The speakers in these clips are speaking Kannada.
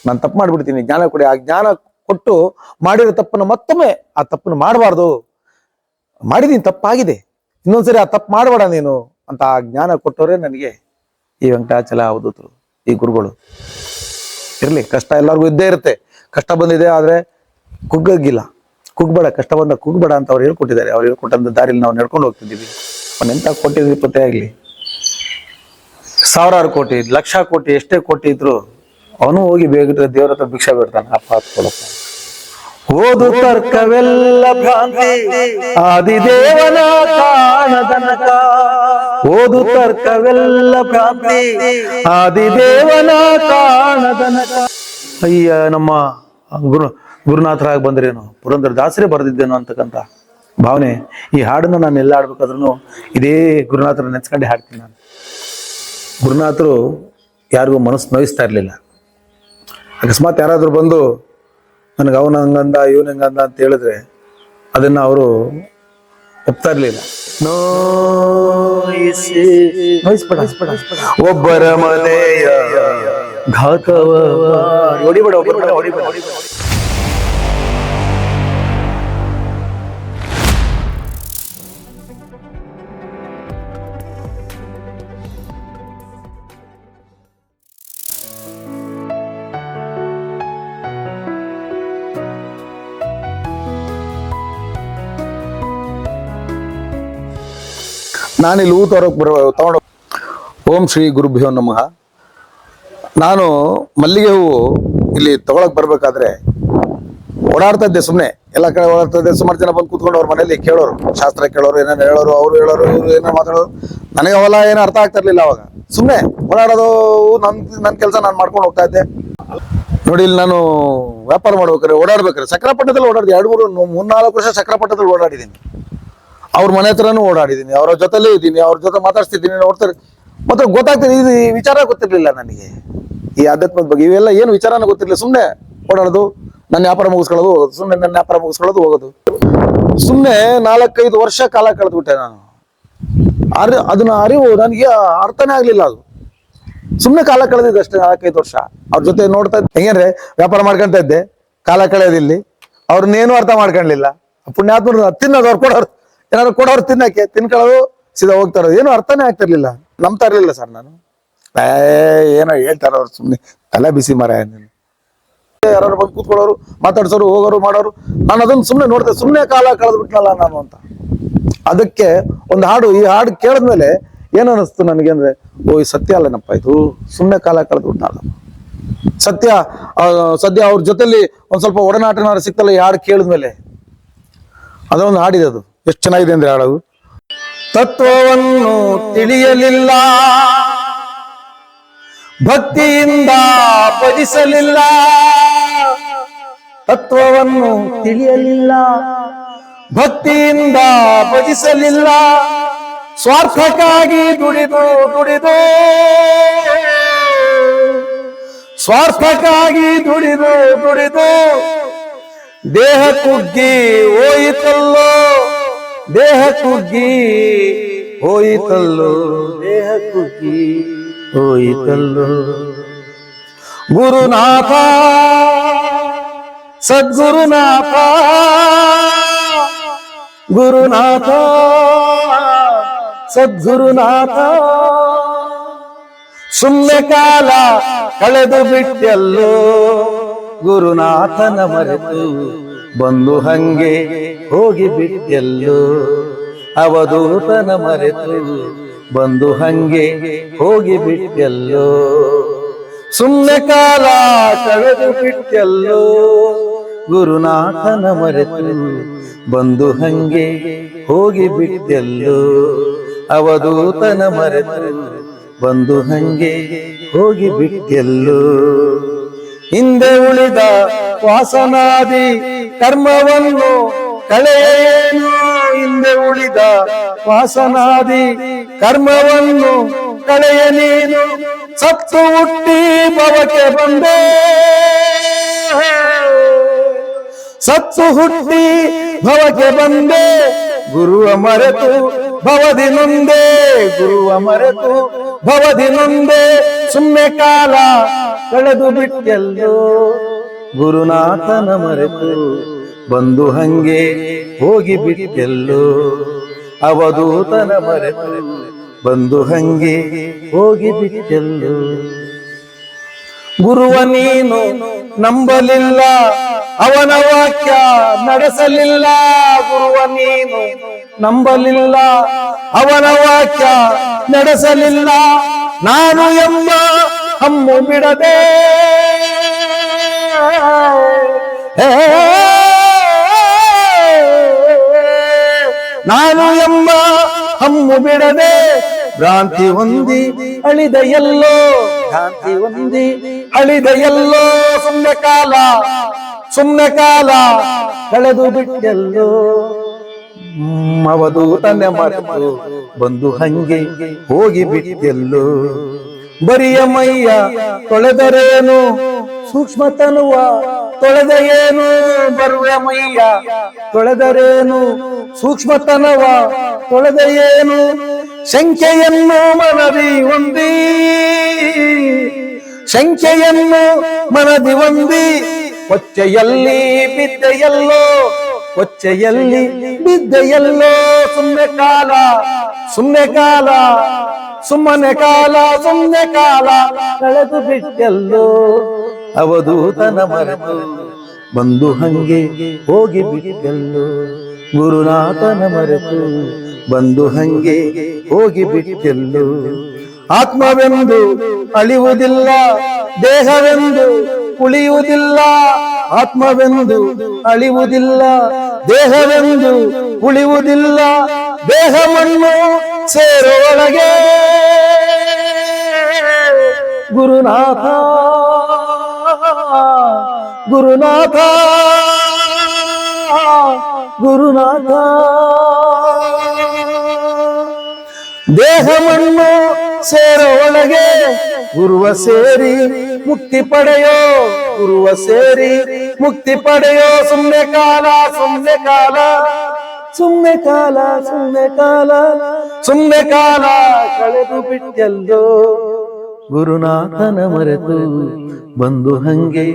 ನಾನು ತಪ್ಪು ಮಾಡ್ಬಿಡ್ತೀನಿ, ಜ್ಞಾನ ಕೊಡಿ. ಆ ಜ್ಞಾನ ಕೊಟ್ಟು ಮಾಡಿರೋ ತಪ್ಪನ್ನು ಮತ್ತೊಮ್ಮೆ ಆ ತಪ್ಪನ್ನು ಮಾಡಬಾರ್ದು, ಮಾಡಿದೀನಿ, ತಪ್ಪಾಗಿದೆ, ಇನ್ನೊಂದ್ಸರಿ ಆ ತಪ್ಪು ಮಾಡಬೇಡ ನೀನು ಅಂತ ಆ ಜ್ಞಾನ ಕೊಟ್ಟವರೇ ನನಗೆ ಈ ವೆಂಕಟಾಚಲ ಅವಧೂತರು, ಈ ಗುರುಗಳು. ಇರ್ಲಿ, ಕಷ್ಟ ಎಲ್ಲರಿಗೂ ಇದ್ದೇ ಇರುತ್ತೆ. ಕಷ್ಟ ಬಂದಿದೆ, ಆದ್ರೆ ಕುಗ್ಗಕ್ಕಿಲ್ಲ, ಕುಗ್ಬೇಡ, ಕಷ್ಟ ಬಂದ ಕುಗ್ಬೇಡ ಅಂತ ಅವ್ರು ಹೇಳ್ಕೊಟ್ಟಿದ್ದಾರೆ. ಅವ್ರು ಹೇಳ್ಕೊಟ್ಟಂತ ದಾರಿಲಿ ನಾವು ನಡ್ಕೊಂಡು ಹೋಗ್ತಿದ್ದೀವಿ. ಎಂತ ಕೋಟಿ ವಿಪತ್ತೇ ಆಗ್ಲಿ, ಸಾವಿರಾರು ಕೋಟಿ, ಲಕ್ಷ ಕೋಟಿ, ಎಷ್ಟೇ ಕೋಟಿ ಇದ್ರು ಅವನು ಹೋಗಿ ಬೇಗ ದೇವರ ಹತ್ರ ಭಿಕ್ಷಾ ಬೇಡ್ತಾನೆ, ಅಪ್ಪ ಕೊಡಪ್ಪ. ಓದು ತರ್ಕವೆಲ್ಲ ಭ್ರಾಂತಿ, ಆದಿದೇವನ ಕಾಣದನಕ. ಓದು ತರ್ಕವೆಲ್ಲ ಭ್ರಾಂತಿ, ಆದಿದೇವನ ಕಾಣದನಕ. ಅಯ್ಯ, ನಮ್ಮ ಗುರುನಾಥರಾಗಿ ಬಂದ್ರೇನು, ಪುರಂದರ ದಾಸರೇ ಬರೆದಿದ್ದೇನೋ ಅಂತಕ್ಕಂಥ ಭಾವನೆ. ಈ ಹಾಡನ್ನು ನಾನು ಎಲ್ಲ ಆಡ್ಬೇಕಾದ್ರೂ ಇದೇ ಗುರುನಾಥರ ನೆನ್ಸ್ಕೊಂಡೆ ಹಾಡ್ತೀನಿ ನಾನು. ಗುರುನಾಥರು ಯಾರಿಗೂ ಮನಸ್ಸು ನೋಯಿಸ್ತಾ ಇರಲಿಲ್ಲ. ಅಕಸ್ಮಾತ್ ಯಾರಾದರೂ ಬಂದು ನನಗೆ ಅವನ ಹಂಗಂದ ಇವನ ಹಂಗಂದ ಅಂತ ಹೇಳಿದ್ರೆ ಅದನ್ನ ಅವರು ಒಪ್ತಾ ಇರಲಿಲ್ಲ. ಒಬ್ಬರ ಮನೆಯ ಘಾತವ ಹೊಡಿಬೇಡ, ಒಬ್ಬರ ಹೊಡಿಬೇಡ. ನಾನಿಲ್ಲಿ ಹೂ ತಗೊಂಡು ಓಂ ಶ್ರೀ ಗುರುಭ್ಯೋ ನಮಃ. ನಾನು ಮಲ್ಲಿಗೆ ಹೂವು ಇಲ್ಲಿ ತಗೊಳಕ್ ಬರ್ಬೇಕಾದ್ರೆ ಓಡಾಡ್ತಾ ಇದ್ದೆ, ಸುಮ್ಮನೆ ಎಲ್ಲ ಕಡೆ ಓಡಾಡ್ತಾ ಇದ್ದೆ. ಸುಮಾರು ಜನ ಬಂದು ಕೂತ್ಕೊಂಡು ಅವ್ರ ಮನೇಲಿ ಕೇಳೋರು, ಶಾಸ್ತ್ರ ಕೇಳೋರು, ಏನೇನು ಹೇಳೋರು, ಅವ್ರು ಹೇಳೋರು, ಇವ್ರು ಏನೋ ಮಾತಾಡೋರು. ನನಗೆ ಅವೆಲ್ಲ ಏನೋ ಅರ್ಥ ಆಗ್ತಾ ಇರ್ಲಿಲ್ಲ ಅವಾಗ. ಸುಮ್ಮನೆ ಓಡಾಡೋದು, ನನ್ನ ಕೆಲಸ ನಾನು ಮಾಡ್ಕೊಂಡು ಹೋಗ್ತಾ ಇದ್ದೆ. ನೋಡಿ, ಇಲ್ಲಿ ನಾನು ವ್ಯಾಪಾರ ಮಾಡ್ಬೇಕಾದ್ರೆ ಓಡಾಡ್ಬೇಕಾದ್ರೆ ಸಕ್ರಾಪಟ್ಟಣದಲ್ಲಿ ಓಡಾಡಿದೆ. 3-4 ವರ್ಷ ಸಕ್ರಾಪಟ್ಟಣದಲ್ಲಿ ಓಡಾಡಿದ್ದೀನಿ. ಅವ್ರ ಮನೆ ಹತ್ರನೂ ಓಡಾಡಿದ್ದೀನಿ, ಅವರ ಜೊತೆಲೇ ಇದ್ದೀನಿ, ಅವ್ರ ಜೊತೆ ಮಾತಾಡ್ತಿದ್ದೀನಿ, ನೋಡ್ತಾರೆ. ಮತ್ತೆ ಗೊತ್ತಾಗ್ತದೆ, ಇದು ಈ ವಿಚಾರ ಗೊತ್ತಿರ್ಲಿಲ್ಲ ನನಗೆ, ಈ ಆಧ್ಯಾತ್ಮದ ಬಗ್ಗೆ ಇವೆಲ್ಲ ಏನು ವಿಚಾರನ ಗೊತ್ತಿರ್ಲಿಲ್ಲ. ಸುಮ್ಮನೆ ಓಡಾಡೋದು, ನನ್ನ ವ್ಯಾಪಾರ ಮುಗಿಸ್ಕೊಳ್ಳೋದು, ಸುಮ್ಮನೆ ನನ್ನ ವ್ಯಾಪಾರ ಮುಗಿಸ್ಕೊಳ್ಳೋದು, ಹೋಗೋದು. ಸುಮ್ಮನೆ 4-5 ವರ್ಷ ಕಾಲ ಕಳೆದ್ಬಿಟ್ಟೆ ನಾನು. ಅದನ್ನ ಅರಿವು ನನಗೆ ಅರ್ಥನೇ ಆಗ್ಲಿಲ್ಲ. ಅದು ಸುಮ್ಮನೆ ಕಾಲ ಕಳೆದಿದ್ದೆ ಅಷ್ಟೇ, 4-5 ವರ್ಷ ಅವ್ರ ಜೊತೆ ನೋಡ್ತಾ ಇದ್ದೆ. ಹೆಂಗಂದ್ರೆ ವ್ಯಾಪಾರ ಮಾಡ್ಕೊಂತ ಇದ್ದೆ, ಕಾಲ ಕಳೆಯೋದಿಲ್ಲಿ. ಅವ್ರನ್ನೇನು ಅರ್ಥ ಮಾಡ್ಕೊಂಡಿಲ್ಲ. ಪುಣ್ಯಾತ್ಮರು ತಿನ್ನೋದು, ಅವ್ರು ಕೊಡೋರು, ಏನಾದ್ರು ಕೊಡೋರು ತಿನ್ನಕ್ಕೆ, ತಿನ್ಕೊಳ್ಳೋದು, ಸೀದಾ ಹೋಗ್ತಾರೋದು. ಏನು ಅರ್ಥನೇ ಆಗ್ತಿರ್ಲಿಲ್ಲ, ನಂಬ್ತಾ ಇರ್ಲಿಲ್ಲ ಸರ್ ನಾನು. ಏನೋ ಹೇಳ್ತಾರ ಅವ್ರು, ಸುಮ್ಮನೆ ತಲೆ ಬಿಸಿ ಮರ. ಯಾರು ಬಂದು ಕೂತ್ಕೊಳ್ಳೋರು, ಮಾತಾಡ್ಸೋರು, ಹೋಗೋರು, ಮಾಡೋರು. ನಾನು ಅದನ್ನ ಸುಮ್ಮನೆ ನೋಡ್ದೆ, ಸುಮ್ಮನೆ ಕಾಲ ಕಳೆದ್ಬಿಟ್ನಲ್ಲ ನಾನು ಅಂತ. ಅದಕ್ಕೆ ಒಂದು ಹಾಡು, ಈ ಹಾಡು ಕೇಳಿದ್ಮೇಲೆ ಏನು ಅನಿಸ್ತು ನನಗೆ ಅಂದ್ರೆ, ಓ, ಈ ಸತ್ಯ ಅಲ್ಲನಪ್ಪ, ಇದು ಸುಮ್ಮನೆ ಕಾಲ ಕಳೆದ್ಬಿಟ್ನಲ್ಲ ಸತ್ಯ. ಸದ್ಯ ಅವ್ರ ಜೊತೆಲಿ ಒಂದ್ ಸ್ವಲ್ಪ ಒಡನಾಟನಾರು ಸಿಕ್ತಲ್ಲ ಈ ಹಾಡು ಕೇಳಿದ್ಮೇಲೆ. ಅದೊಂದು ಹಾಡಿದೆ, ಅದು ಎಷ್ಟು ಚೆನ್ನಾಗಿದೆ ಅಂದ್ರೆ ಹಾಡೋದು. ತತ್ವವನ್ನು ತಿಳಿಯಲಿಲ್ಲ, ಭಕ್ತಿಯಿಂದ ಭಜಿಸಲಿಲ್ಲ. ತತ್ವವನ್ನು ತಿಳಿಯಲಿಲ್ಲ, ಭಕ್ತಿಯಿಂದ ಭಜಿಸಲಿಲ್ಲ. ಸ್ವಾರ್ಥಕ್ಕಾಗಿ ದುಡಿದು ದುಡಿದು, ಸ್ವಾರ್ಥಕ್ಕಾಗಿ ದುಡಿದು ದುಡಿದು ದೇಹ ಕುಗ್ಗಿ ಹೋಯಿತಲ್ಲೋ, ದೇಹ ಕುಗ್ಗಿ ಹೋಯಿತಲ್ಲೋ, ದೇಹ ಕುಗ್ಗಿ ಹೋಯಿತಲ್ಲೋ. ಗುರುನಾಥ, ಸದ್ಗುರುನಾಥ, ಗುರುನಾಥ, ಸದ್ಗುರುನಾಥ. ಸುಮ್ಮನೆ ಕಾಲ ಕಳೆದು ಬಿಟ್ಟೆಲ್ಲೋ, ಗುರುನಾಥನ ಮರೆತು ಬಂದು ಹಂಗೆ ಹೋಗಿ ಬಿಟ್ಟೆಲ್ಲೋ. ಅವಧೂತನ ಮರೆತು ಬಂದು ಹಂಗೆ ಹೋಗಿ ಬಿಟ್ಟೆಲ್ಲೋ. ಸುಮ್ಮನೆ ಕಾಲ ಕಳೆದು ಬಿಟ್ಟೆಲ್ಲೋ, ಗುರುನಾಥನ ಮರೆತು ಬಂದು ಹಂಗೆ ಹೋಗಿ ಬಿಟ್ಟೆಲ್ಲೋ. ಅವಧೂತನ ಮರೆತು ಬಂದು ಹಂಗೆ ಹೋಗಿ ಬಿಟ್ಟೆಲ್ಲೋ. ಹಿಂದೆ ಉಳಿದ ವಾಸನಾದಿ ಕರ್ಮವನ್ನು ಕಳೆಯೇನು, ಹಿಂದೆ ಉಳಿದ ವಾಸನಾದಿ ಕರ್ಮವನ್ನು ಕಳೆಯ ನೀನು. ಸತ್ತು ಹುಟ್ಟಿ ಭವಕ್ಕೆ ಬಂದೆ, ಸತ್ತು ಹುಟ್ಟಿ ಭವಕ್ಕೆ ಬಂದೆ. ಗುರುವ ಮರೆತು ಭವದಿ ನೊಂದೆ ಗುರುವ ಮರೆತು ಭವದಿ ನೊಂದೆ ಸುಮ್ಮನೆ ಕಾಲ ಕಳೆದು ಬಿಟ್ಟೆಲ್ಲೋ ಗುರುನಾಥನ ಮರೆತು ಬಂದು ಹಂಗೆ ಹೋಗಿ ಬಿಟ್ಟೆಲ್ಲೋ ಅವಧೂತನ ಮರೆತು ಬಂದು ಹಂಗೆ ಹೋಗಿ ಬಿಟ್ಟೆಲ್ಲೋ ಗುರುವ ನೀನು ನಂಬಲಿಲ್ಲ ಅವನ ವಾಕ್ಯ ನಡೆಸಲಿಲ್ಲ ಗುರುವ ನೀನು ನಂಬಲಿಲ್ಲ ಅವನ ವಾಕ್ಯ ನಡೆಸಲಿಲ್ಲ ನಾನು ಎಂಬ ಹಮ್ಮು ಬಿಡದೆ ನಾನು ಎಂಬ ಹಮ್ಮು ಬಿಡದೆ ಭ್ರಾಂತಿ ಹೊಂದಿ ಅಳಿದ ಎಲ್ಲೋ ಭ್ರಾಂತಿ ಹೊಂದಿ ಅಳಿದ ಎಲ್ಲೋ ಸುಮ್ನೆ ಕಾಲ ಕಳೆದು ಬಿಟ್ಟೆಲ್ಲೋ ಅವಧೂತನ ಮರೆತು ಬಂದು ಹಂಗೆ ಹೋಗಿ ಬಿಟ್ಟೆಲ್ಲೋ ಬರಿಯ ಮೈಯ ತೊಳೆದರೇನು ಸೂಕ್ಷ್ಮತನುವ ತೊಳೆದ ಏನು ಬರುವ ಮೈಯ ತೊಳೆದರೇನು ಸೂಕ್ಷ್ಮತನವ ತೊಳೆದ ಏನು ಶಂಕೆಯನ್ನು ಮನದಿ ಹೊಂದಿ ಶಂಕೆಯನ್ನು ಮನದಿ ಹೊಂದಿ ಕೊಚ್ಚೆಯಲ್ಲಿ ಬಿದ್ದೆಯಲ್ಲೋ ಕೊಚ್ಚೆಯಲ್ಲಿ ಬಿದ್ದೆಯಲ್ಲೋ ಸುಮ್ಮನೆ ಕಾಲ ಕಳೆದು ಬಿಟ್ಟೆಲ್ಲೋ ಅವಧೂತನ ಮರೆತು ಬಂದು ಹಂಗೆ ಹೋಗಿ ಬಿಟ್ಟೆಲ್ಲೋ ಗುರುನಾಥನ ಮರೆತು ಬಂದು ಹಂಗೆ ಹೋಗಿ ಬಿಟ್ಟೆಲ್ಲೋ ಆತ್ಮವೆಂದು ಅಳಿಯುವುದಿಲ್ಲ ದೇಹವೆಂದು ಉಳಿಯುವುದಿಲ್ಲ ಆತ್ಮವೆಂದು ಅಳಿಯುವುದಿಲ್ಲ ದೇಹವೆಂದು ಉಳಿಯುವುದಿಲ್ಲ ದೇಹವನ್ನು ಸೇರುವೊಳಗೆ ಗುರುನಾಥ ಗುರುನಾಥ ಗುರುನಾಥ ದೇಹವನ್ನು ಸೇರುವೊಳಗೆ ಗುರುವ ಸೇರಿ ಮುಕ್ತಿ ಪಡೆಯೋ ಗುರುವ ಸೇರಿ ಮುಕ್ತಿ ಪಡೆಯೋ ಸುಮ್ಮನೆ ಕಾಲ ಕಳೆದು ಬಿಟ್ಟೆಲ್ಲೋ ಗುರುನಾಥನ ಮರೆತು ಬಂದು ಹಂಗೆ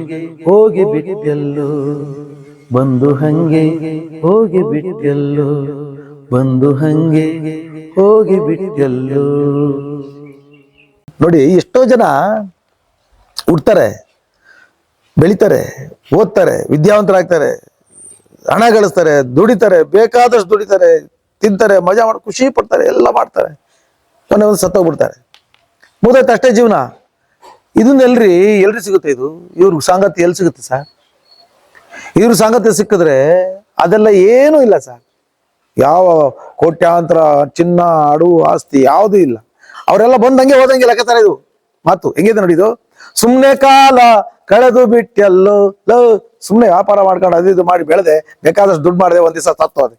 ಹೋಗಿ ಬಿಟ್ಟೆಲ್ಲೋ ಬಂದು ಹಂಗೆ ಹೋಗಿ ಬಿಟ್ಟೆಲ್ಲೋ ಬಂದು ಹಂಗೆ ಹೋಗಿ ಬಿಟ್ಟೆಲ್ಲೋ. ನೋಡಿ, ಎಷ್ಟೋ ಜನ ಹುಡ್ತಾರೆ, ಬೆಳಿತಾರೆ, ಓದ್ತಾರೆ, ವಿದ್ಯಾವಂತರಾಗ್ತಾರೆ, ಹಣ ಗಳಿಸ್ತಾರೆ, ದುಡಿತಾರೆ, ಬೇಕಾದಷ್ಟು ದುಡಿತಾರೆ, ತಿಂತಾರೆ, ಮಜಾ ಮಾಡಿ ಖುಷಿ ಪಡ್ತಾರೆ, ಎಲ್ಲ ಮಾಡ್ತಾರೆ, ಮೊನ್ನೆ ಒಂದು ಸತ್ತೋಗ್ಬಿಡ್ತಾರೆ, ಮುಗ್ದೈತೆ ಅಷ್ಟೇ ಜೀವನ. ಇದನ್ನ ಎಲ್ರಿ ಸಿಗುತ್ತೆ? ಇದು ಇವ್ರಿಗೆ ಸಾಂಗತ್ಯ ಎಲ್ಲಿ ಸಿಗುತ್ತೆ ಸರ್? ಇವ್ರ ಸಾಂಗತ್ಯ ಸಿಕ್ಕಿದ್ರೆ ಅದೆಲ್ಲ ಏನೂ ಇಲ್ಲ ಸರ್. ಯಾವ ಕೋಟ್ಯಾಂತರ ಚಿನ್ನ ಅಡವು ಆಸ್ತಿ ಯಾವುದೂ ಇಲ್ಲ. ಅವರೆಲ್ಲ ಬಂದಂಗೆ ಹೋದಂಗೆ ಲೆಕ್ಕಾಚಾರ. ಇದು ಮಾತು ಹೆಂಗಿದೆ ನೋಡಿ. ಇದು ಸುಮ್ನೆ ಕಾಲ ಕಳೆದು ಬಿಟ್ಟೆಲ್ಲೋ ಲೋ. ಸುಮ್ನೆ ವ್ಯಾಪಾರ ಮಾಡ್ಕೊಂಡು ಅದು ಇದು ಮಾಡಿ ಬೆಳೆದೆ, ಬೇಕಾದಷ್ಟು ದುಡ್ಡು ಮಾಡಿದೆ, ಒಂದ್ ದಿವಸ ಸತ್ತೋದೆ.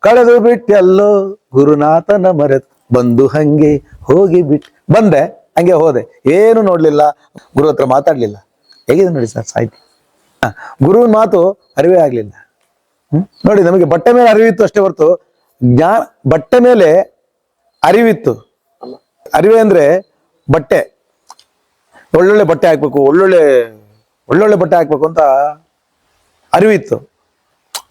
ಕಳೆದು ಬಿಟ್ಟೆಲ್ಲೋ ಗುರುನಾಥನ ಮರೆತು ಬಂದು ಹಂಗೆ ಹೋಗಿ ಬಂದೆ, ಹಂಗೆ ಹೋದೆ, ಏನು ನೋಡ್ಲಿಲ್ಲ, ಗುರು ಹತ್ರ ಮಾತಾಡ್ಲಿಲ್ಲ. ಹೇಗಿದೆ ನೋಡಿ ಸರ್ ಸಾಹಿತ್ಯ. ಗುರುವಿನ ಮಾತು ಅರಿವೇ ಆಗ್ಲಿಲ್ಲ. ನೋಡಿ, ನಮಗೆ ಬಟ್ಟೆ ಮೇಲೆ ಅರಿವಿತ್ತು ಅಷ್ಟೇ ಹೊರತು ಜ್ಞಾನ ಬಟ್ಟೆ ಮೇಲೆ ಅರಿವಿತ್ತು. ಅರಿವೆ ಅಂದ್ರೆ ಬಟ್ಟೆ, ಒಳ್ಳೊಳ್ಳೆ ಬಟ್ಟೆ ಹಾಕ್ಬೇಕು, ಒಳ್ಳೊಳ್ಳೆ ಬಟ್ಟೆ ಹಾಕ್ಬೇಕು ಅಂತ ಅರಿವಿತ್ತು.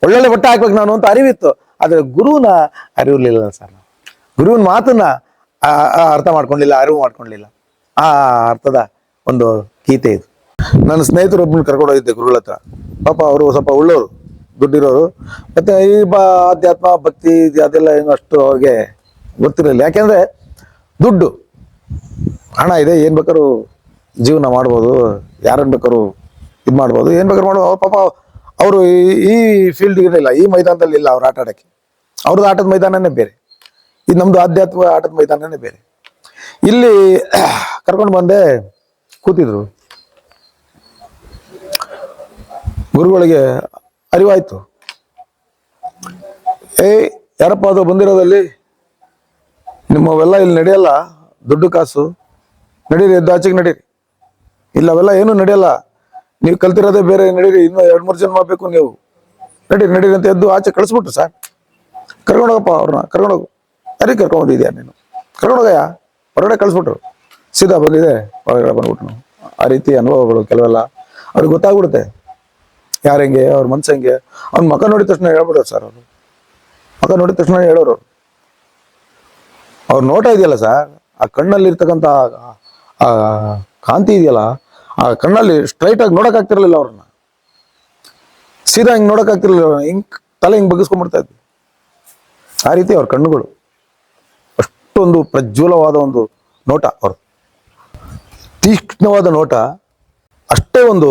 ಒಳ್ಳೊಳ್ಳೆ ಬಟ್ಟೆ ಹಾಕ್ಬೇಕು ನಾನು ಅಂತ ಅರಿವಿತ್ತು. ಆದ್ರೆ ಗುರುವಿನ ಅರಿವಿರ್ಲಿಲ್ಲ ಸರ್. ಗುರುವಿನ ಮಾತನ್ನ ಅರ್ಥ ಮಾಡ್ಕೊಂಡಿಲ್ಲ, ಅರಿವು ಮಾಡ್ಕೊಂಡಿಲ್ಲ. ಆ ಅರ್ಥದ ಒಂದು ಗೀತೆ ಇದು. ನನ್ನ ಸ್ನೇಹಿತರು ಒಬ್ಬನ ಕರ್ಕೊಂಡು ಹೋಗಿದ್ದೆ ಗುರುಗಳ ಹತ್ರ. ಪಾಪ ಅವರು ಸ್ವಲ್ಪ ಒಳ್ಳೆಯವರು, ದುಡ್ಡಿರೋರು. ಮತ್ತೆ ಈ ಆಧ್ಯಾತ್ಮ ಭಕ್ತಿ ಅದೆಲ್ಲ ಏನು ಅಷ್ಟು ಅವ್ರಿಗೆ ಗೊತ್ತಿರಲಿಲ್ಲ. ಯಾಕೆಂದ್ರೆ ದುಡ್ಡು ಹಣ ಇದೆ, ಏನ್ ಬೇಕಾದ್ರು ಜೀವನ ಮಾಡ್ಬೋದು, ಯಾರನ್ನ ಬೇಕಾದ್ರು ಇದು ಮಾಡ್ಬೋದು, ಏನ್ ಬೇಕಾದ್ರು ಮಾಡ್ಬೋದು. ಪಾಪ ಅವರು ಈ ಫೀಲ್ಡ್ಗೆ ಇರಲಿಲ್ಲ, ಈ ಮೈದಾನದಲ್ಲಿ ಇಲ್ಲ ಅವ್ರು ಆಟ ಆಡಕ್ಕೆ. ಅವ್ರದ್ದು ಆಟದ ಮೈದಾನನೇ ಬೇರೆ, ಇದು ನಮ್ದು ಆಧ್ಯಾತ್ಮ ಆಟದ ಮೈದಾನನೇ ಬೇರೆ. ಇಲ್ಲಿ ಕರ್ಕೊಂಡು ಬಂದೆ, ಕೂತಿದ್ರು. ಗುರುಗಳಿಗೆ ಅರಿವಾಯ್ತು. ಯಾರಪ್ಪ ಅದು ಬಂದಿರೋದಲ್ಲಿ, ನಿಮ್ಮವೆಲ್ಲ ಇಲ್ಲಿ ನಡೆಯಲ್ಲ, ದುಡ್ಡು ಕಾಸು, ನಡೀರಿ, ಎದ್ದು ಆಚೆಗೆ ನಡೀರಿ, ಇಲ್ಲ ಅವೆಲ್ಲ ಏನು ನಡೆಯಲ್ಲ, ನೀವು ಕಲ್ತಿರೋದೇ ಬೇರೆ, ನಡೀರಿ, ಇನ್ನೂ 2-3 ಜನ ಬೇಕು ನೀವು, ನಡೀರಿ ಅಂತ ಎದ್ದು ಆಚೆ ಕಳಿಸ್ಬಿಟ್ರು ಸರ್. ಕರ್ಕೊಂಡೋಗಪ್ಪ ಅವ್ರನ್ನ ಕರ್ಕೊಂಡೋಗು. ಯಾರಿಗೆ ಕರ್ಕೊಂಡೋಗಿದ್ಯಾ ನೀನು? ಕರ್ಕೊಂಡೋಗಯ್ಯ. ಹೊರಗಡೆ ಕಳಿಸ್ಬಿಟ್ರು. ಸೀದಾ ಬಂದಿದೆ ಹೊರಗಡೆ ಬಂದ್ಬಿಟ್ಟು. ಆ ರೀತಿ ಅನುಭವಗಳು ಕೆಲವೆಲ್ಲ ಅವ್ರಿಗೆ ಗೊತ್ತಾಗ್ಬಿಡುತ್ತೆ. ಯಾರು ಹೆಂಗೆ, ಅವ್ರ ಮನ್ಸು ಹೆಂಗೆ. ಅವ್ನ ಮಕ ನೋಡಿದ ತಕ್ಷಣ ಹೇಳ್ಬಿಡೋರು ಸರ್. ಅವರು ಮಕ ನೋಡಿದ ತಕ್ಷಣ ಹೇಳೋರು. ಅವ್ರ ನೋಟ ಇದೆಯಲ್ಲ ಸರ್, ಆ ಕಣ್ಣಲ್ಲಿ ಇರ್ತಕ್ಕಂಥ ಆ ಕಾಂತಿ ಇದೆಯಲ್ಲ, ಆ ಕಣ್ಣಲ್ಲಿ ಸ್ಟ್ರೈಟ್ ಆಗಿ ನೋಡಕ್ ಆಗ್ತಿರ್ಲಿಲ್ಲ ಅವ್ರನ್ನ. ಸೀದಾ ಹಿಂಗ್ ನೋಡಕ್ ಆಗ್ತಿರ್ಲಿಲ್ಲ, ಹಿಂಗ್ ತಲೆ ಹಿಂಗ್ ಬಗ್ಗಿಸ್ಕೊಂಡ್ಬಿಡ್ತಾ ಇದ್ವಿ. ಆ ರೀತಿ ಅವ್ರ ಕಣ್ಣುಗಳು. ಅಷ್ಟೊಂದು ಪ್ರಜ್ವಲವಾದ ಒಂದು ನೋಟ, ಅವರು ತೀಕ್ಷ್ಣವಾದ ನೋಟ, ಅಷ್ಟೇ ಒಂದು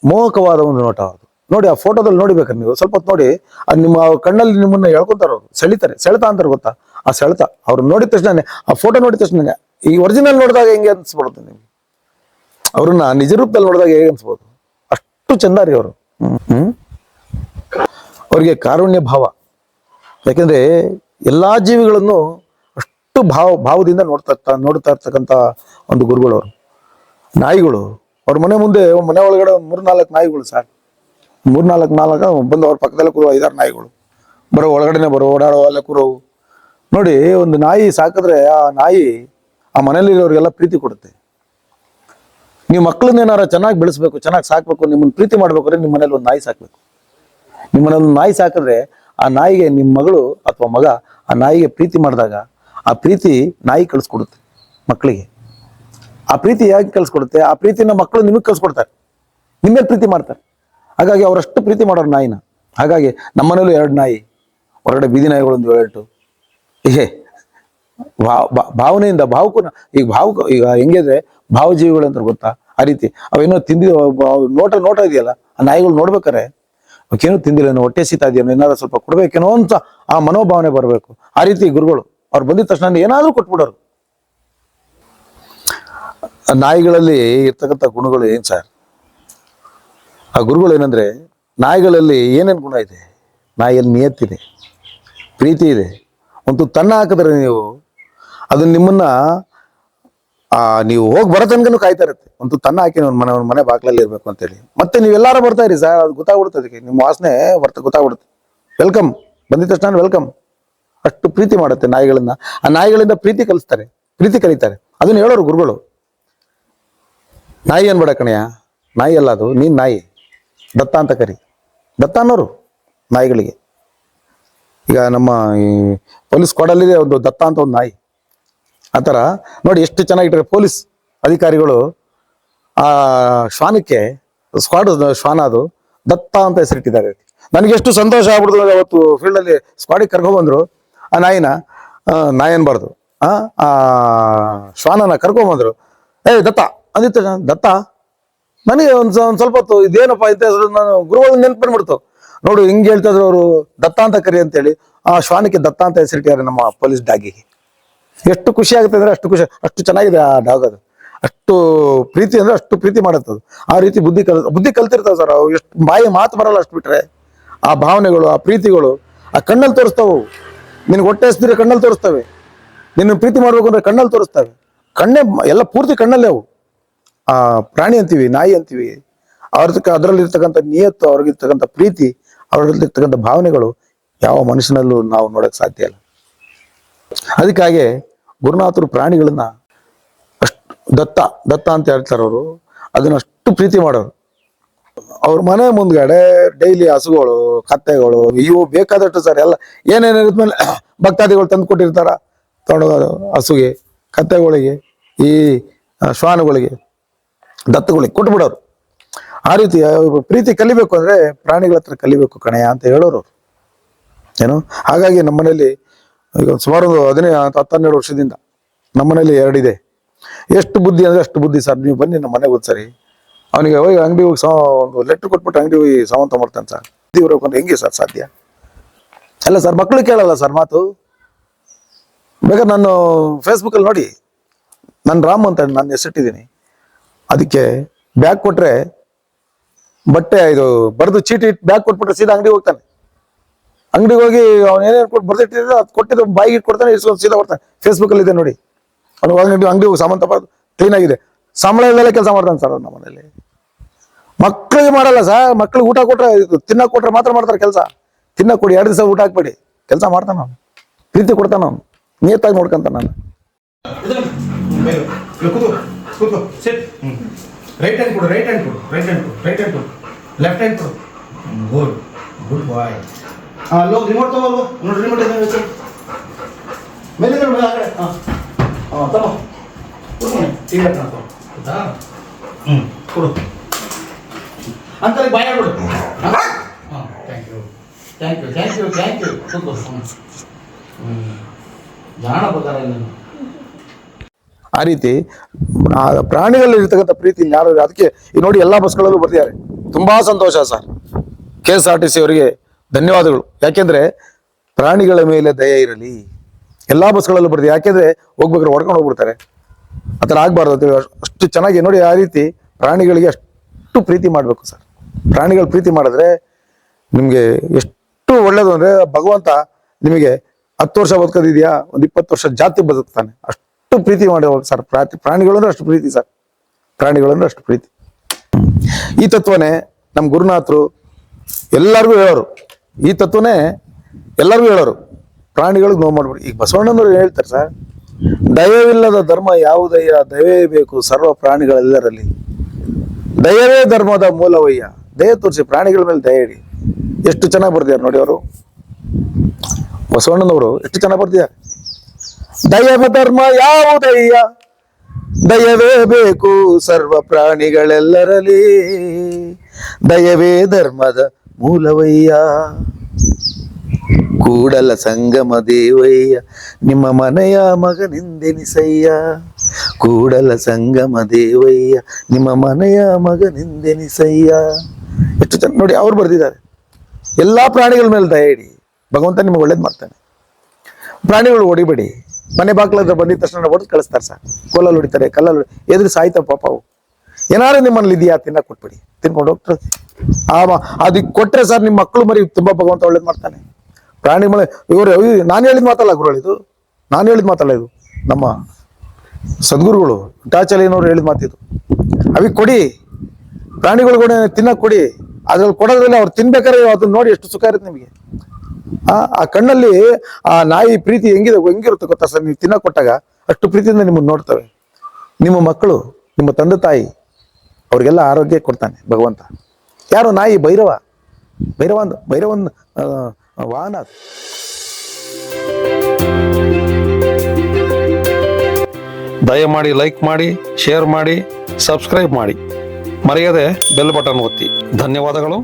ಮೋಹಕವಾದ ಒಂದು ನೋಟ ಅದು. ನೋಡಿ ಆ ಫೋಟೋದಲ್ಲಿ ನೋಡಿಬೇಕಾದ್ರೆ ನೀವು ಸ್ವಲ್ಪ ಹೊತ್ತು ನೋಡಿ, ಅದು ನಿಮ್ಮ ಕಣ್ಣಲ್ಲಿ ನಿಮ್ಮನ್ನ ಎಳ್ಕೊಂತಾರೆ, ಅವರು ಸೆಳಿತಾರೆ. ಸೆಳೆತ ಅಂತಾರೆ ಗೊತ್ತಾ, ಆ ಸೆಳೆತ. ಅವ್ರು ನೋಡಿದ ತಕ್ಷಣ, ಆ ಫೋಟೋ ನೋಡಿದ ತಕ್ಷಣ, ಈ ಒರಿಜಿನಲ್ ನೋಡಿದಾಗ ಹೆಂಗೆ ಅನ್ಸ್ಬಿಡುತ್ತೆ ನಿಮ್ಗೆ, ಅವ್ರನ್ನ ನಿಜ ರೂಪದಲ್ಲಿ ನೋಡಿದಾಗ ಹೇಗೆ ಅನ್ಸ್ಬೋದು. ಅಷ್ಟು ಚಂದ ರೀ ಅವರು. ಅವ್ರಿಗೆ ಕಾರುಣ್ಯ ಭಾವ. ಯಾಕೆಂದ್ರೆ ಎಲ್ಲಾ ಜೀವಿಗಳನ್ನು ಅಷ್ಟು ಭಾವದಿಂದ ನೋಡ್ತಾ ಇರ್ತಕ್ಕಂಥ ಒಂದು ಗುರುಗಳು ಅವರು. ನಾಯಿಗಳು ಅವ್ರ ಮನೆ ಮುಂದೆ, ಮನೆ ಒಳಗಡೆ ಒಂದು 3-4 ನಾಯಿಗಳು ಸರ್. 3-4 ಬಂದು ಅವ್ರ ಪಕ್ಕದಲ್ಲೇ ಕೂರೋ 5-6 ನಾಯಿಗಳು ಬರೋ, ಒಳಗಡೆನೆ ಬರೋ, ಓಡಾಡೋ, ಅಲ್ಲೇ ಕೂರೋವು. ನೋಡಿ, ಒಂದು ನಾಯಿ ಸಾಕಿದ್ರೆ ಆ ನಾಯಿ ಆ ಮನೇಲಿರೋರಿಗೆಲ್ಲ ಪ್ರೀತಿ ಕೊಡುತ್ತೆ. ನೀವು ಮಕ್ಕಳನ್ನ ಏನಾರ ಚೆನ್ನಾಗಿ ಬೆಳೆಸ್ಬೇಕು, ಚೆನ್ನಾಗಿ ಸಾಕ್ಬೇಕು, ನಿಮ್ಮನ್ನ ಪ್ರೀತಿ ಮಾಡ್ಬೇಕಾದ್ರೆ ನಿಮ್ಮ ಮನೇಲಿ ಒಂದು ನಾಯಿ ಸಾಕ್ಬೇಕು. ನಿಮ್ಮ ಮನೇಲಿ ಒಂದು ನಾಯಿ ಸಾಕಿದ್ರೆ ಆ ನಾಯಿಗೆ ನಿಮ್ಮ ಮಗಳು ಅಥವಾ ಮಗ ಆ ನಾಯಿಗೆ ಪ್ರೀತಿ ಮಾಡಿದಾಗ ಆ ಪ್ರೀತಿ ನಾಯಿ ಕಳಿಸ್ಕೊಡುತ್ತೆ ಮಕ್ಕಳಿಗೆ. ಆ ಪ್ರೀತಿ ಯಾಕೆ ಕಳ್ಸಿಕೊಡುತ್ತೆ? ಆ ಪ್ರೀತಿನ ಮಕ್ಕಳು ನಿಮಗೆ ಕಳ್ಸಿಕೊಡ್ತಾರೆ, ನಿಮ್ಮೇಲೆ ಪ್ರೀತಿ ಮಾಡ್ತಾರೆ. ಹಾಗಾಗಿ ಅವರಷ್ಟು ಪ್ರೀತಿ ಮಾಡೋರು ನಾಯಿನ. ಹಾಗಾಗಿ ನಮ್ಮನೇಲೂ 2 ನಾಯಿ, ಹೊರಗಡೆ ಬೀದಿ ನಾಯಿಗಳೊಂದು 7. ಹೀಗೆ ಭಾವನೆಯಿಂದ ಈಗ ಹೆಂಗಿದ್ರೆ ಭಾವಜೀವಿಗಳು ಅಂತ ಗೊತ್ತಾ, ಆ ರೀತಿ ಅವೇನೋ ನೋಟ ಇದೆಯಲ್ಲ, ಆ ನಾಯಿಗಳು ನೋಡ್ಬೇಕಾರೆ ಅವಕ್ಕೇನೋ ತಿಂದಿಲ್ಲ, ಹೊಟ್ಟೆ ಸೀತಾ ಇದೆಯೋ, ಏನಾದ್ರು ಸ್ವಲ್ಪ ಕೊಡ್ಬೇಕೇನೋ ಅಂತ ಆ ಮನೋಭಾವನೆ ಬರಬೇಕು. ಆ ರೀತಿ ಗುರುಗಳು ಅವ್ರು ಬಂದಿದ ತಕ್ಷಣ ಏನಾದ್ರೂ ಕೊಟ್ಬಿಡೋರು. ನಾಯಿಗಳಲ್ಲಿ ಇರ್ತಕ್ಕಂಥ ಗುಣಗಳು ಏನ್ ಸರ್? ಆ ಗುರುಗಳು ಏನಂದ್ರೆ, ನಾಯಿಗಳಲ್ಲಿ ಏನೇನು ಗುಣ ಇದೆ? ನಾಯಿಯಲ್ಲಿ ನಿಯತ್ತಿದೆ, ಪ್ರೀತಿ ಇದೆ. ಒಂದು ತನ್ನ ಹಾಕಿದ್ರೆ ನೀವು ಅದು ನಿಮ್ಮನ್ನ ನೀವು ಹೋಗಿ ಬರೋ ತನಕನೂ ಕಾಯ್ತಾ ಇರುತ್ತೆ. ಒಂದು ತನ್ನ ಹಾಕಿ ಮನೆ ಬಾಗ್ಲಲ್ಲಿ ಇರ್ಬೇಕು ಅಂತೇಳಿ. ಮತ್ತೆ ನೀವೆಲ್ಲಾರು ಬರ್ತಾ ಇರಿ ಸರ್, ಅದು ಗೊತ್ತಾಗ್ಬಿಡುತ್ತೆ. ಅದಕ್ಕೆ ನಿಮ್ಮ ವಾಸನೆ ಗೊತ್ತಾಗ್ಬಿಡುತ್ತೆ. ವೆಲ್ಕಮ್, ಬಂದಿದ ತಕ್ಷಣ ವೆಲ್ಕಮ್. ಅಷ್ಟು ಪ್ರೀತಿ ಮಾಡುತ್ತೆ ನಾಯಿಗಳನ್ನ. ಆ ನಾಯಿಗಳಿಂದ ಪ್ರೀತಿ ಕಲಿತಾರೆ. ಅದನ್ನ ಹೇಳೋರು ಗುರುಗಳು. ನಾಯಿ ಅನ್ಬೇಡ ಕಣಯ್ಯ, ನಾಯಿ ಅಲ್ಲ ಅದು, ನೀನ್ ನಾಯಿ, ದತ್ತ ಅಂತ ಕರಿ. ದತ್ತ ಅನ್ನೋರು ನಾಯಿಗಳಿಗೆ. ಈಗ ನಮ್ಮ ಈ ಪೊಲೀಸ್ ಸ್ಕ್ವಾಡಲ್ಲಿದೆ ಒಂದು ದತ್ತ ಅಂತ ಒಂದು ನಾಯಿ. ಆ ಥರ ನೋಡಿ ಎಷ್ಟು ಚೆನ್ನಾಗಿಟ್ರೆ ಪೊಲೀಸ್ ಅಧಿಕಾರಿಗಳು ಆ ಶ್ವಾನಕ್ಕೆ, ಶ್ವಾನ ಅದು ದತ್ತ ಅಂತ ಹೆಸರಿಟ್ಟಿದ್ದಾರೆ. ನನಗೆ ಎಷ್ಟು ಸಂತೋಷ ಆಗ್ಬಿಡ್ತು. ಅವತ್ತು ಫೀಲ್ಡಲ್ಲಿ ಸ್ಕ್ವಾಡಿಗೆ ಕರ್ಕೊಂಡ್ಬಂದ್ರು ಆ ನಾಯಿನ. ನಾಯಿ ಅನ್ಬಾರ್ದು, ಆ ಶ್ವಾನನ ಕರ್ಕೊಂಡ್ಬಂದ್ರು. ದತ್ತ ಅಂದಿತ್ತು. ದತ್ತ ನನಗೆ ಒಂದ್ ಸ್ವಲ್ಪ ಹೊತ್ತು ಇದೇನಪ್ಪ ಇಂತ ಹೆಸರು, ನಾನು ಗುರುಗಳು ನೆನ್ಪು ಬಂದ್ಬಿಡ್ತು. ನೋಡು ಹಿಂಗೆ ಹೇಳ್ತಾ ಇದ್ರು ಅವರು, ದತ್ತ ಅಂತ ಕರಿ ಅಂತೇಳಿ. ಆ ಶ್ವಾನಕ್ಕೆ ದತ್ತ ಅಂತ ಹೆಸರಿಟ್ಟಿದ್ದಾರೆ ನಮ್ಮ ಪೊಲೀಸ್ ಡಾಗಿಗೆ. ಎಷ್ಟು ಖುಷಿ ಆಗುತ್ತೆ ಅಂದ್ರೆ ಅಷ್ಟು ಚೆನ್ನಾಗಿದೆ ಆ ಡಾಗ್. ಅದು ಅಷ್ಟು ಪ್ರೀತಿ ಅಂದ್ರೆ ಅಷ್ಟು ಪ್ರೀತಿ ಮಾಡುತ್ತದು. ಆ ರೀತಿ ಬುದ್ಧಿ ಕಲ್ತಿರ್ತಾವೆ ಸರ್. ಅವು ಎಷ್ಟು ಮಾತು ಬರಲ್ಲ, ಅಷ್ಟು ಬಿಟ್ರೆ ಆ ಭಾವನೆಗಳು, ಆ ಪ್ರೀತಿಗಳು ಆ ಕಣ್ಣಲ್ಲಿ ತೋರಿಸ್ತಾವು. ನಿನ್ಗೆ ಹೊಟ್ಟೆ ಹಸ್ದಿದ್ರೆ ಕಣ್ಣಲ್ಲಿ ತೋರಿಸ್ತವೆ. ನಿನ್ನ ಪ್ರೀತಿ ಮಾಡ್ಬೇಕು ಅಂದ್ರೆ ಕಣ್ಣಲ್ಲಿ ತೋರಿಸ್ತವೆ. ಕಣ್ಣೇ ಎಲ್ಲ ಪೂರ್ತಿ ಕಣ್ಣಲ್ಲೇ ಅವು. ಆ ಪ್ರಾಣಿ ಅಂತೀವಿ, ನಾಯಿ ಅಂತೀವಿ. ಅದರಲ್ಲಿರ್ತಕ್ಕಂಥ ನಿಯತ್ತು, ಅವ್ರಿಗಿರ್ತಕ್ಕಂಥ ಪ್ರೀತಿ, ಅವರಲ್ಲಿರ್ತಕ್ಕಂಥ ಭಾವನೆಗಳು ಯಾವ ಮನುಷ್ಯನಲ್ಲೂ ನಾವು ನೋಡಕ್ ಸಾಧ್ಯ ಇಲ್ಲ. ಅದಕ್ಕಾಗಿ ಗುರುನಾಥರು ಪ್ರಾಣಿಗಳನ್ನ ಅಷ್ಟು ದತ್ತ ಅಂತ ಹೇಳ್ತಾರೆ ಅವರು. ಅದನ್ನ ಅಷ್ಟು ಪ್ರೀತಿ ಮಾಡೋರು. ಅವ್ರ ಮನೆ ಮುಂದ್ಗಡೆ ಡೈಲಿ ಹಸುಗಳು, ಕತ್ತೆಗಳು, ಇವು ಬೇಕಾದಷ್ಟು ಸರ್. ಎಲ್ಲ ಏನೇನಿದ್ಮೇಲೆ ಭಕ್ತಾದಿಗಳು ತಂದು ಕೊಟ್ಟಿರ್ತಾರ, ತಗೊಂಡೋಗೋದು ಹಸುಗೆ, ಕತ್ತೆಗಳಿಗೆ, ಈ ಶ್ವಾನಗಳಿಗೆ, ದತ್ತಗಳಿಗೆ ಕೊಟ್ಬಿಡೋರು. ಆ ರೀತಿ ಪ್ರೀತಿ ಕಲಿಬೇಕು ಅಂದ್ರೆ ಪ್ರಾಣಿಗಳ ಹತ್ರ ಕಲಿಬೇಕು ಕಣಯ್ಯ ಅಂತ ಹೇಳೋರು ಏನು. ಹಾಗಾಗಿ ನಮ್ಮನೇಲಿ ಈಗ ಸುಮಾರು 10-12 ವರ್ಷದಿಂದ ನಮ್ಮನೇಲಿ 2 ಇದೆ. ಎಷ್ಟು ಬುದ್ಧಿ ಅಂದ್ರೆ ಅಷ್ಟು ಬುದ್ಧಿ ಸರ್. ನೀವು ಬನ್ನಿ ನಮ್ಮ ಮನೆಗೆ ಒಂದ್ಸರಿ. ಅವನಿಗೆ ಹೋಗಿ ಅಂಗಡಿ ಹೋಗಿ ಒಂದು ಲೆಟ್ರ್ ಕೊಟ್ಬಿಟ್ಟು ಅಂಗಡಿ ಹೋಗಿ ಸಾಮಾನು ತಗೊಂಡ್ಬರ್ತಾನೆ ಸರ್. ಬುದ್ಧಿ ಹೆಂಗೆ ಸರ್ ಸಾಧ್ಯ? ಅಲ್ಲ ಸರ್, ಮಕ್ಕಳು ಕೇಳಲ್ಲ ಸರ್ ಮಾತು. ಬೇಕಾದ್ರೆ ನಾನು ಫೇಸ್ಬುಕ್ಕಲ್ಲಿ ನೋಡಿ, ನಾನು ರಾಮ್ ಅಂತ ನಾನು ಹೆಸರಿಟ್ಟಿದ್ದೀನಿ. ಅದಕ್ಕೆ ಬ್ಯಾಗ್ ಕೊಟ್ರೆ, ಬಟ್ಟೆ ಇದು ಬರೆದು ಚೀಟಿ ಇಟ್ಟು ಬ್ಯಾಗ್ ಕೊಟ್ಬಿಟ್ರೆ ಸೀದಾ ಅಂಗಡಿಗೆ ಹೋಗ್ತಾನೆ. ಅಂಗಡಿಗೆ ಹೋಗಿ ಅವ್ನು ಏನೇನು ಕೊಟ್ಟು ಬರ್ದಿಟ್ಟಿದ್ರೆ ಅದು ಕೊಟ್ಟಿದ್ದು ಬಾಯಿಗೆ ಇಟ್ಕೊಡ್ತಾನೆ, ಇಸ್ಕೊಂಡು ಸೀದಾ ಬರ್ತಾನೆ. ಫೇಸ್ಬುಕ್ಕಲ್ಲಿ ಇದೆ ನೋಡಿ. ಅವ್ನು ಅಂಗಡಿ ಹೋಗಿ ಸಾಮಾನು ತಗೊಳ್ಳೋದು ಕ್ಲೀನ್ ಆಗಿದೆ. ಸಂಬಳ ಇಲ್ಲದೆ ಕೆಲಸ ಮಾಡ್ತಾನೆ ಸರ್ ಅವ್ರು ನಮ್ಮ ಮನೇಲಿ. ಮಕ್ಕಳಿಗೆ ಮಾಡಲ್ಲ ಸರ್. ಮಕ್ಕಳಿಗೆ ಊಟ ಕೊಟ್ರೆ, ತಿನ್ನಕ್ ಕೊಟ್ರೆ ಮಾತ್ರ ಮಾಡ್ತಾರೆ ಕೆಲಸ. ತಿನ್ನಕ್ ಕೊಡಿ, 2 ದಿವಸ ಊಟ ಹಾಕ್ಬೇಡಿ. ಕೆಲಸ ಮಾಡ್ತಾನ ಅವನು, ಪ್ರೀತಿ ಕೊಡ್ತಾನ ಅವನು, ನಿಯತ್ತಾಗಿ ನೋಡ್ಕೊಂತ ನಾನು. ಕೂತ್ಕೋ ಸಿಟ್. ರೈಟ್ ಹ್ಯಾಂಡ್ ಕೊಡು, ರೈಟ್ ಹ್ಯಾಂಡ್ ಕೊಡು, ರೈಟ್ ಹ್ಯಾಂಡ್ ಕೊಡು, ರೈಟ್ ಹ್ಯಾಂಡ್ ಕೊಡು, ಲೆಫ್ಟ್ ಹ್ಯಾಂಡ್ ಕೊಡು. ಗುಡ್ ಗುಡ್ ಬಾಯ್. ಲೋ ರಿಮೋಟ್ ತಗೋಲ್ವ, ನೋಡಿ ರಿಮೋಟ್ ಇದೆ ಮೇಲೆ ನೋಡಿ ಆ ಕಡೆ. ತಗೋ ಕೊಡ್ತೀನಿ ಟಿ ವಿ ಹಾಕೋ. ಹೌದಾ? ಕೊಡು ಅಂತಲ್ಲಿ ಬಾಯ ಕೊಡು. Thank you thank you thank you thank you. ಕೂತ್ಕೋ. ಜಾಣ ಬರ್ತಾರ ಇಲ್ಲ. ಆ ರೀತಿ ಪ್ರಾಣಿಗಳಲ್ಲಿ ಇರ್ತಕ್ಕಂಥ ಪ್ರೀತಿ ಯಾರು, ಅದಕ್ಕೆ ಈ ನೋಡಿ ಎಲ್ಲಾ ಬಸ್ಗಳಲ್ಲೂ ಬರ್ತಿದ್ದಾರೆ. ತುಂಬಾ ಸಂತೋಷ ಸರ್. KSRTC ಅವರಿಗೆ ಧನ್ಯವಾದಗಳು. ಯಾಕೆಂದ್ರೆ ಪ್ರಾಣಿಗಳ ಮೇಲೆ ದಯೆ ಇರಲಿ. ಎಲ್ಲಾ ಬಸ್ಗಳಲ್ಲೂ ಬರ್ತೀವಿ, ಯಾಕೆಂದ್ರೆ ಹೋಗ್ಬೇಕಾದ್ರೆ ಹೊಡ್ಕೊಂಡು ಹೋಗ್ಬಿಡ್ತಾರೆ. ಆ ಥರ ಆಗ್ಬಾರ್ದು ಅಂತೇಳಿ ಅಷ್ಟು ಚೆನ್ನಾಗಿ ನೋಡಿ. ಆ ರೀತಿ ಪ್ರಾಣಿಗಳಿಗೆ ಅಷ್ಟು ಪ್ರೀತಿ ಮಾಡಬೇಕು ಸರ್. ಪ್ರಾಣಿಗಳು ಪ್ರೀತಿ ಮಾಡಿದ್ರೆ ನಿಮ್ಗೆ ಎಷ್ಟು ಒಳ್ಳೇದು ಅಂದ್ರೆ, ಭಗವಂತ ನಿಮಗೆ 10 ವರ್ಷ ಬದುಕೋದಿದ್ಯಾ, ಒಂದು 20 ವರ್ಷ ಜಾತಿ ಬದುಕ್ತಾನೆ. ಅಷ್ಟು ಪ್ರೀತಿ ಮಾಡಿ ಸರ್. ಪ್ರಾಣಿಗಳು ಅಂದ್ರೆ ಅಷ್ಟು ಪ್ರೀತಿ ಸರ್. ಪ್ರಾಣಿಗಳು ಅಂದ್ರೆ ಅಷ್ಟು ಪ್ರೀತಿ. ಈ ತತ್ವನೇ ನಮ್ಮ ಗುರುನಾಥರು ಎಲ್ಲರಿಗೂ ಹೇಳೋರು. ಈ ತತ್ವನೇ ಎಲ್ಲರಿಗೂ ಹೇಳೋರು, ಪ್ರಾಣಿಗಳಿಗೆ ನೋವು ಮಾಡ್ಬಿಡಿ. ಈಗ ಬಸವಣ್ಣನವರು ಹೇಳ್ತಾರೆ ಸರ್, ದಯವಿಲ್ಲದ ಧರ್ಮ ಯಾವುದಯ್ಯ, ದಯವೇ ಬೇಕು ಸರ್ವ ಪ್ರಾಣಿಗಳೆಲ್ಲರಲ್ಲಿ, ದಯವೇ ಧರ್ಮದ ಮೂಲವಯ್ಯ. ದಯ ತೋರಿಸಿ, ಪ್ರಾಣಿಗಳ ಮೇಲೆ ದಯ ಇಡಿ. ಎಷ್ಟು ಚೆನ್ನಾಗಿ ಬರ್ದಿದ್ದಾರೆ ನೋಡಿ ಅವರು, ಬಸವಣ್ಣನವರು ಎಷ್ಟು ಚೆನ್ನಾಗಿ ಬರ್ದಿದ್ದಾರೆ. ದಯವ ಧರ್ಮ ಯಾವುದಯ್ಯ, ದಯವೇ ಬೇಕು ಸರ್ವ ಪ್ರಾಣಿಗಳೆಲ್ಲರಲ್ಲಿ, ದಯವೇ ಧರ್ಮದ ಮೂಲವಯ್ಯ. ಕೂಡಲ ಸಂಗಮ ದೇವಯ್ಯ, ನಿಮ್ಮ ಮನೆಯ ಮಗನೆಂದೆನಿಸಯ್ಯ. ಕೂಡಲ ಸಂಗಮ ದೇವಯ್ಯ, ನಿಮ್ಮ ಮನೆಯ ಮಗನೆಂದೆನಿಸಯ್ಯ. ಎಷ್ಟು ಚೆನ್ನಾಗಿ ನೋಡಿ ಅವ್ರು ಬರ್ದಿದ್ದಾರೆ. ಎಲ್ಲಾ ಪ್ರಾಣಿಗಳ ಮೇಲೆ ದಯ ಇಡಿ, ಭಗವಂತ ನಿಮಗೆ ಒಳ್ಳೇದು ಮಾಡ್ತಾನೆ. ಪ್ರಾಣಿಗಳು ಹೊಡಿಬೇಡಿ. ಮನೆ ಬಾಗ್ಲತ್ರ ಬಂದಿದ ತಕ್ಷಣ ಹೊಡೆದು ಕಳಿಸ್ತಾರೆ ಸರ್. ಕೋಲಲ್ಲಿ ಹೊಡಿತಾರೆ, ಕಲ್ಲಲ್ಲಿ ಎದುರು ಸಾಯ್ತಾವ ಪಾಪ ಅವು. ಏನಾದ್ರು ನಿಮ್ಮಲ್ಲಿ ಇದೆಯಾ ತಿನ್ನಕ್ ಕೊಟ್ಬಿಡಿ, ತಿನ್ಕೊಂಡು ಹೋಗ್ತಾರೆ. ಅದಕ್ಕೆ ಕೊಟ್ರೆ ಸರ್ ನಿಮ್ಮ ಮಕ್ಕಳು ಮರಿ ತುಂಬಾ ಭಗವಂತ ಒಳ್ಳೇದು ಮಾಡ್ತಾನೆ. ಪ್ರಾಣಿ ಮಳೆ ಇವರು ನಾನು ಹೇಳಿದ ಮಾತಲ್ಲ ಗುರುಗಳು, ಇದು ನಾನು ಹೇಳಿದ ಮಾತಲ್ಲ, ಇದು ನಮ್ಮ ಸದ್ಗುರುಗಳು ಟಾಚಲಿನವ್ರು ಹೇಳಿದ ಮಾತಿದು. ಅವಿ ಕೊಡಿ, ಪ್ರಾಣಿಗಳು ಕೂಡ ತಿನ್ನಕ್ ಕೊಡಿ. ಅದ್ರಲ್ಲಿ ಕೊಡೋದ್ರಲ್ಲಿ ಅವ್ರು ತಿನ್ಬೇಕಾದ್ರೆ ಅದನ್ನ ನೋಡಿ ಎಷ್ಟು ಸುಖ ಇರುತ್ತೆ ನಿಮಗೆ. ಆ ಕಣ್ಣಲ್ಲಿ ಆ ನಾಯಿ ಪ್ರೀತಿ ಹೆಂಗಿರುತ್ತೆ ಗೊತ್ತಾ ಸರ್. ನೀವು ತಿನ್ನಕ್ ಕೊಟ್ಟಾಗ ಅಷ್ಟು ಪ್ರೀತಿಯಿಂದ ನಿಮ್ಮನ್ನು ನೋಡ್ತವೆ. ನಿಮ್ಮ ಮಕ್ಕಳು, ನಿಮ್ಮ ತಂದೆ ತಾಯಿ, ಅವ್ರಿಗೆಲ್ಲ ಆರೋಗ್ಯ ಕೊಡ್ತಾನೆ ಭಗವಂತ. ಯಾರು ನಾಯಿ? ಭೈರವನ್ ವಾಹನ. ದಯಮಾಡಿ ಲೈಕ್ ಮಾಡಿ, ಶೇರ್ ಮಾಡಿ, ಸಬ್ಸ್ಕ್ರೈಬ್ ಮಾಡಿ, ಮರೆಯದೆ ಬೆಲ್ ಬಟನ್ ಒತ್ತಿ. ಧನ್ಯವಾದಗಳು.